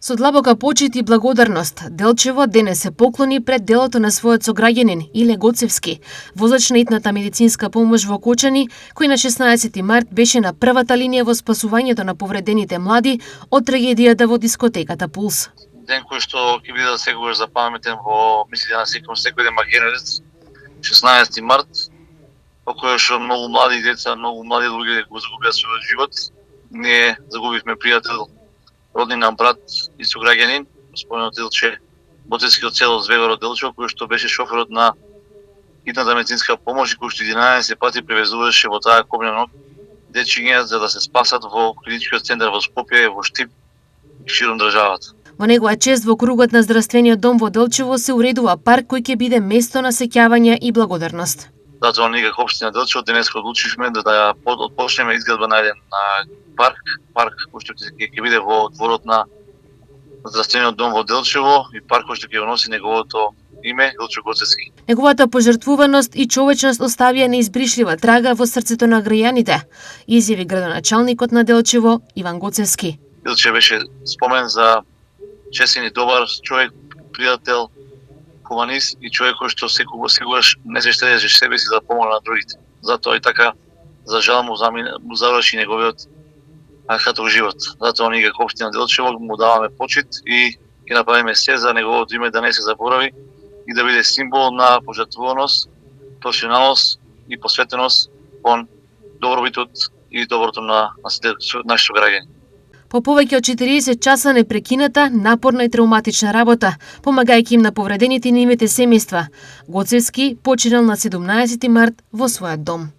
Со длабока почит и благодарност, Делчево денес се поклони пред делото на својот сограѓанин Иле Гоцевски, возач на итната медицинска помош во Кочани, кој на 16 март беше на првата линија во спасувањето на повредените млади од трагедијата во дискотеката Пулс. Ден кој што ќе биде секогаш запаметен во мислите на секој ден македонец, 16 март, по кој што многу млади деца, многу млади луѓе го загубија својот живот. Ние загубивме пријател, роднина, брат и сограѓанин, господинот Илче Гоцевски од село Звегор од Делчево, кој што беше шоферот на итната медицинска помош и кој што 11 пати превезуваше во таа комња дечиња за да се спасат во клиничкиот центар во Скопје, во Штип и широм државата. Во негова чест во кругот на здравствениот дом во Делчево се уредува парк кој ќе биде место на сеќавање и благодарност. Затоа ние како општина Делчево денес одлучивме да почнеме изградба на еден парк кој што ќе биде во дворот на здравствениот дом во Делчево и парк кој што ќе носи неговото име Илче Гоцевски. Неговата пожртвуваност и човечност оставија неизбришлива трага во срцето на граѓаните, изјави градоначалникот на Делчево Иван Гоцевски. Илче беше спомен за честен и добар човек, пријател, хуманист и човек кој што секогаш не се штедеше себе си да помогне на другите. Затоа и така, за жал му заврши неговиот краток живот. Затоа ние како општина Делчево му даваме почит и ќе направиме се за неговото име да не се заборави и да биде символ на пожртвуваност, професионалност и посветеност кон добробитот и доброто на нашите граѓани. По повеќе од 40 часа непрекината, напорна и травматична работа, помагајќи им на повредените и нивните семејства, Гоцевски починал на 17 март во својот дом.